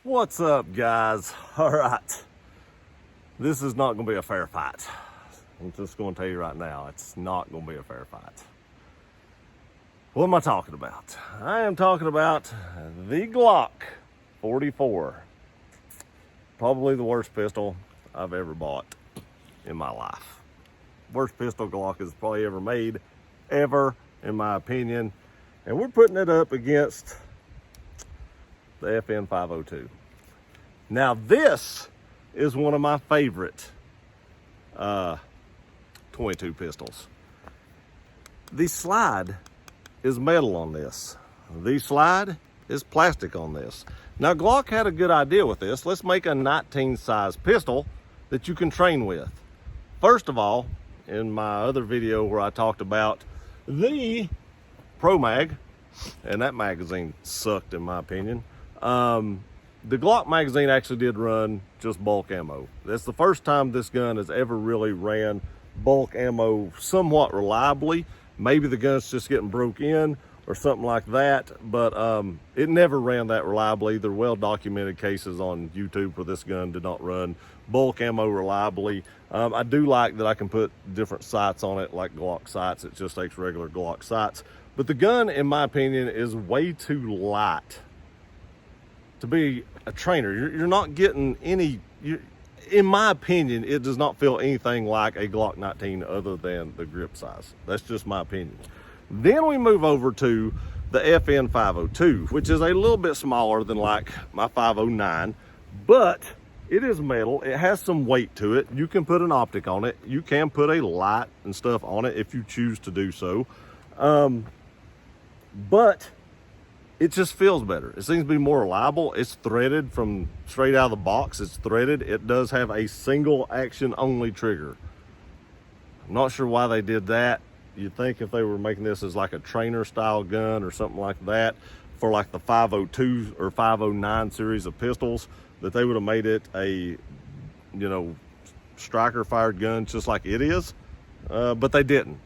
What's up, guys? All right, this is not gonna be a fair fight. I'm just gonna tell you right now, it's not gonna be a fair fight. What am I talking about? I am talking about the Glock 44. Probably the worst pistol I've ever bought in my life. Worst pistol Glock is probably ever made, ever, in my opinion. And we're putting it up against the FN 502. Now this is one of my favorite 22 pistols. The slide is metal on this. The slide is plastic on this. Now Glock had a good idea with this. Let's make a 19 size pistol that you can train with. First of all, in my other video where I talked about the Pro Mag, and that magazine sucked in my opinion. The Glock magazine actually did run just bulk ammo. That's the first time this gun has ever really ran bulk ammo somewhat reliably. Maybe the gun's just getting broke in or something like that, but it never ran that reliably. There are well-documented cases on YouTube where this gun did not run bulk ammo reliably. I do like that I can put different sights on it, like Glock sights. It just takes regular Glock sights. But the gun, in my opinion, is way too light to be a trainer. You're not getting any, in my opinion, it does not feel anything like a Glock 19 other than the grip size. That's just my opinion. Then we move over to the FN 502, which is a little bit smaller than like my 509, but it is metal. It has some weight to it. You can put an optic on it. You can put a light and stuff on it if you choose to do so. But it just feels better. It seems to be more reliable. It's threaded from straight out of the box. It's threaded. It does have a single action only trigger. I'm not sure why they did that. You'd think if they were making this as like a trainer style gun or something like that for like the 502 or 509 series of pistols, that they would have made it a, striker fired gun just like it is. But they didn't.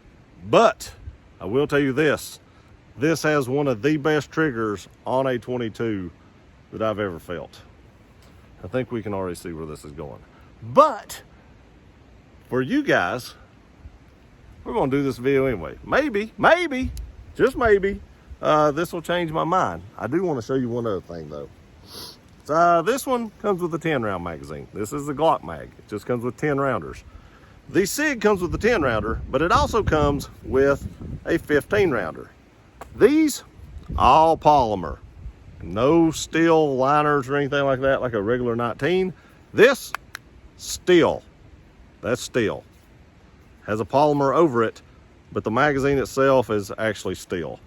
But I will tell you this. This has one of the best triggers on a 22 that I've ever felt. I think we can already see where this is going. But for you guys, we're going to do this video anyway. Maybe, just maybe, this will change my mind. I do want to show you one other thing though. This one comes with a 10 round magazine. This is the Glock mag. It just comes with 10 rounders. The SIG comes with the 10 rounder, but it also comes with a 15 rounder. These, all polymer. No steel liners or anything like that, like a regular 19. This, steel. That's steel. Has a polymer over it, but the magazine itself is actually steel,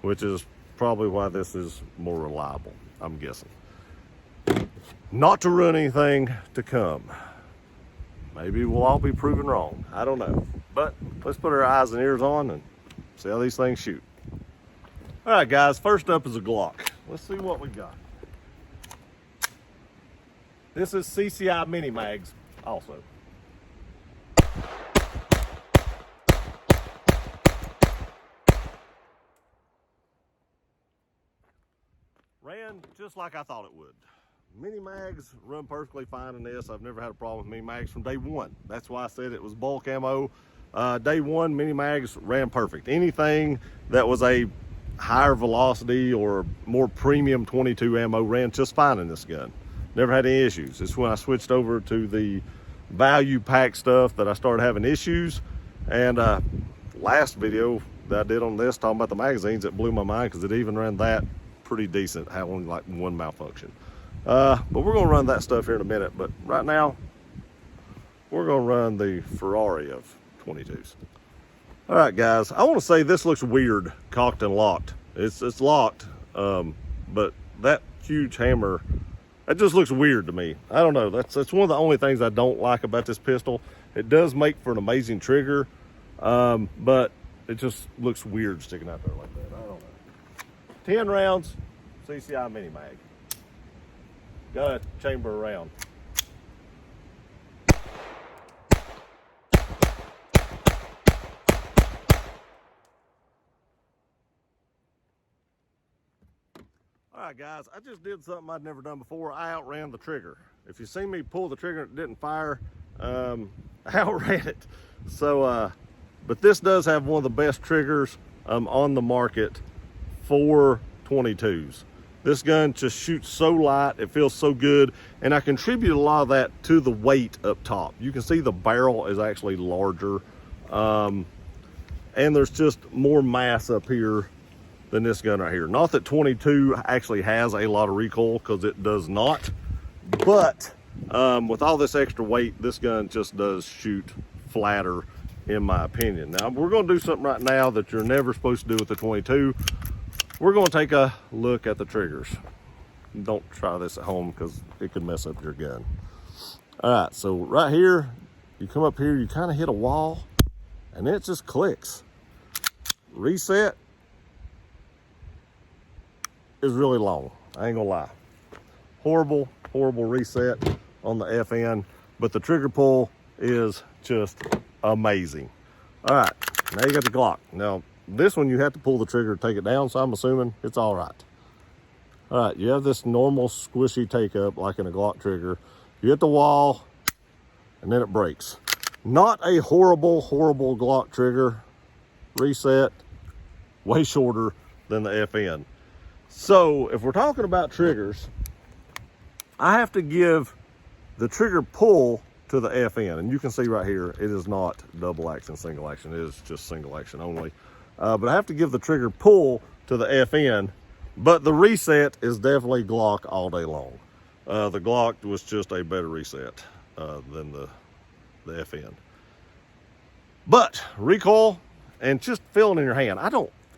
which is probably why this is more reliable, I'm guessing. Not to ruin anything to come. Maybe we'll all be proven wrong. I don't know. But let's put our eyes and ears on and see how these things shoot. All right, guys, first up is a Glock. Let's see what we got. This is CCI mini mags also. Ran just like I thought it would. Mini mags run perfectly fine in this. I've never had a problem with mini mags from day one. That's why I said it was bulk ammo. Day one, mini mags ran perfect. Anything that was a higher velocity or more premium 22 ammo ran just fine in this gun. Never had any issues. It's when I switched over to the value pack stuff that I started having issues. And last video that I did on this talking about the magazines, it blew my mind because it even ran that pretty decent, had only like one malfunction. But we're gonna run that stuff here in a minute. But right now, we're gonna run the Ferrari of 22s. All right, guys, I want to say this looks weird, cocked and locked. It's locked, but that huge hammer, that just looks weird to me. I don't know. That's one of the only things I don't like about this pistol. It does make for an amazing trigger, but it just looks weird sticking out there like that. I don't know. 10 rounds, CCI mini mag. Got a chamber around. All right, guys, I just did something I'd never done before. I outran the trigger. If you see me pull the trigger and it didn't fire, I outran it. So, but this does have one of the best triggers on the market for 22s. This gun just shoots so light, it feels so good, and I contribute a lot of that to the weight up top. You can see the barrel is actually larger, and there's just more mass up here than this gun right here. Not that 22 actually has a lot of recoil, because it does not, but with all this extra weight, this gun just does shoot flatter, in my opinion. Now, we're going to do something right now that you're never supposed to do with the 22. We're going to take a look at the triggers. Don't try this at home because it could mess up your gun. All right, so right here, you come up here, you kind of hit a wall, and it just clicks. Reset is really long. I ain't gonna lie. Horrible reset on the FN, but the trigger pull is just amazing. All right, now you got the Glock. Now, this one you have to pull the trigger to take it down, so I'm assuming it's all right. All right, you have this normal squishy take up like in a Glock trigger. You hit the wall, and then it breaks. Not a horrible Glock trigger. Reset, way shorter than the FN. So if we're talking about triggers, I have to give the trigger pull to the FN, and you can see right here, it is not double action, single action. It is just single action only. But I have to give the trigger pull to the FN, but the reset is definitely Glock all day long. The Glock was just a better reset than the FN. But recoil and just feeling in your hand,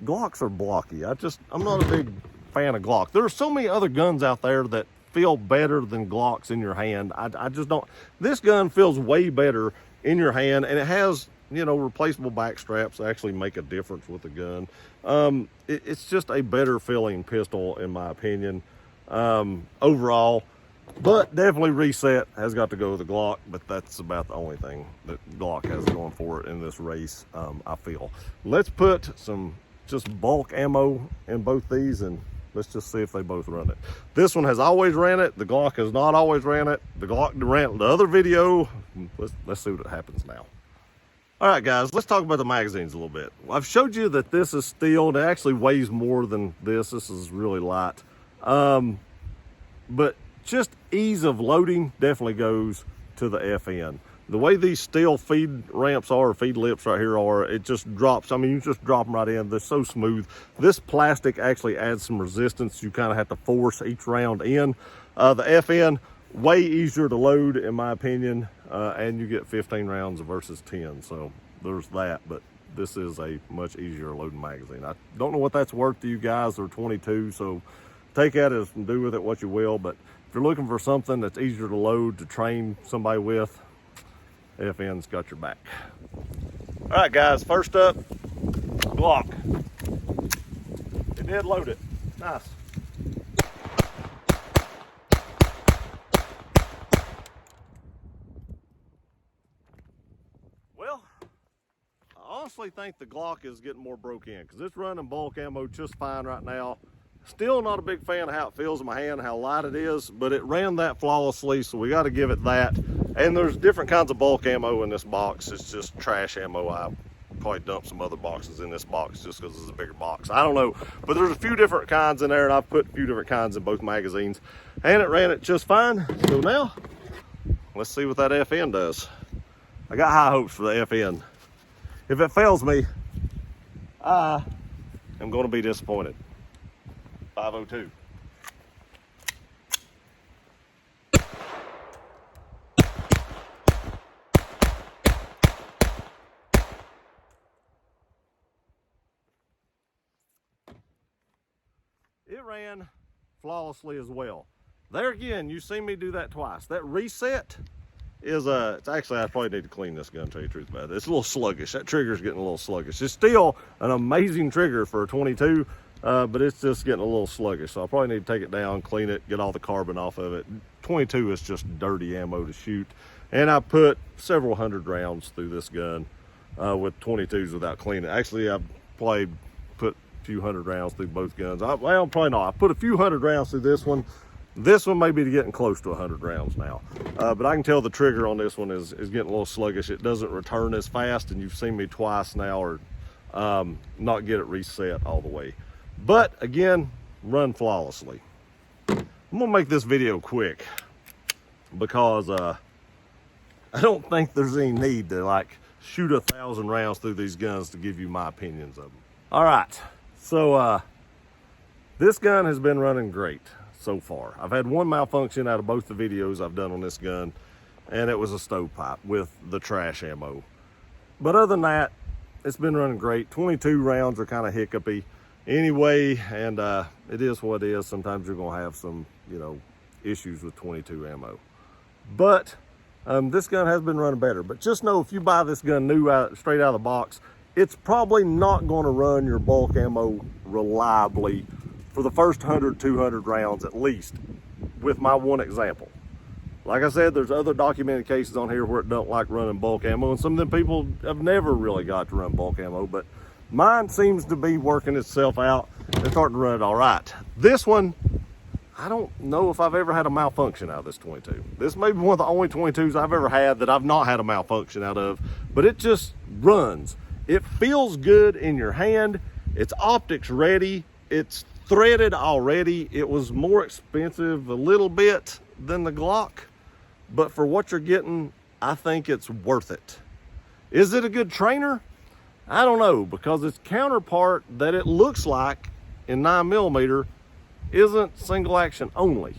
Glocks are blocky. I'm not a big fan of Glock. There are so many other guns out there that feel better than Glocks in your hand. I just don't. This gun feels way better in your hand, and it has, you know, replaceable back straps that actually make a difference with the gun. It's just a better feeling pistol, in my opinion, overall. But definitely reset has got to go with the Glock, but that's about the only thing that Glock has going for it in this race, I feel. Let's put some just bulk ammo in both these, and let's just see if they both run it. This one has always ran it. The Glock has not always ran it. The Glock ran the other video. Let's see what happens now. All right, guys, let's talk about the magazines a little bit. I've showed you that this is steel. It actually weighs more than this. This is really light. But just ease of loading definitely goes to the FN. The way these steel feed ramps are, or feed lips right here are, it just drops. I mean, you just drop them right in. They're so smooth. This plastic actually adds some resistance. You kind of have to force each round in. The FN, way easier to load, in my opinion, and you get 15 rounds versus 10. So there's that, but this is a much easier loading magazine. I don't know what that's worth to you guys. They're 22, so take that as and do with it what you will. But if you're looking for something that's easier to load, to train somebody with, FN's got your back. All right, guys, first up, Glock. It did load it. Nice. Well, I honestly think the Glock is getting more broke in, because it's running bulk ammo just fine right now. Still not a big fan of how it feels in my hand, how light it is, but it ran that flawlessly, so we got to give it that. And there's different kinds of bulk ammo in this box. It's just trash ammo. I probably dumped some other boxes in this box just because it's a bigger box. I don't know, but there's a few different kinds in there, and I've put a few different kinds in both magazines, and it ran it just fine. So now, let's see what that FN does. I got high hopes for the FN. If it fails me, I am going to be disappointed. 502. It ran flawlessly as well. There again, you see me do that twice. That reset is it's actually, I probably need to clean this gun, to tell you the truth about it. It's a little sluggish. That trigger's getting a little sluggish. It's still an amazing trigger for a 22, but it's just getting a little sluggish. So I probably need to take it down, clean it, get all the carbon off of it. 22 is just dirty ammo to shoot. And I put several hundred rounds through this gun with 22s without cleaning. Actually, I probably put a few hundred rounds through both guns. Well, probably not. I put a few hundred rounds through this one. This one may be getting close to 100 rounds now. But I can tell the trigger on this one is getting a little sluggish. It doesn't return as fast, and you've seen me twice now or not get it reset all the way. But again, run flawlessly. I'm gonna make this video quick because I don't think there's any need to like shoot 1,000 rounds through these guns to give you my opinions of them. All right, so this gun has been running great so far. I've had one malfunction out of both the videos I've done on this gun, and it was a stovepipe with the trash ammo. But other than that, it's been running great. 22 rounds are kind of hiccupy anyway, and it is what it is. Sometimes you're gonna have some, issues with 22 ammo. But this gun has been running better. But just know if you buy this gun new straight out of the box, it's probably not gonna run your bulk ammo reliably for the first 100, 200 rounds at least, with my one example. Like I said, there's other documented cases on here where it don't like running bulk ammo, and some of them people have never really got to run bulk ammo, but mine seems to be working itself out and starting to run it all right. This one, I don't know if I've ever had a malfunction out of this 22. This may be one of the only 22s I've ever had that I've not had a malfunction out of, but it just runs. It feels good in your hand. It's optics ready. It's threaded already. It was more expensive a little bit than the Glock, but for what you're getting, I think it's worth it. Is it a good trainer? I don't know, because its counterpart that it looks like in 9mm isn't single action only.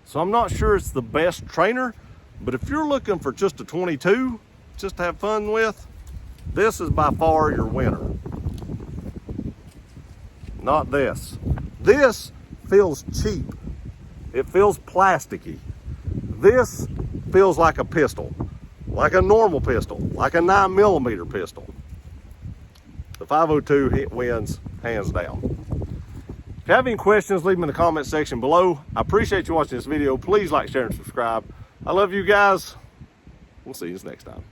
So I'm not sure it's the best trainer, but if you're looking for just a 22, just to have fun with, this is by far your winner. Not this. This feels cheap. It feels plasticky. This feels like a pistol, like a normal pistol, like a 9mm pistol. The 502 wins hands down. If you have any questions, leave them in the comment section below. I appreciate you watching this video. Please like, share, and subscribe. I love you guys. We'll see you next time.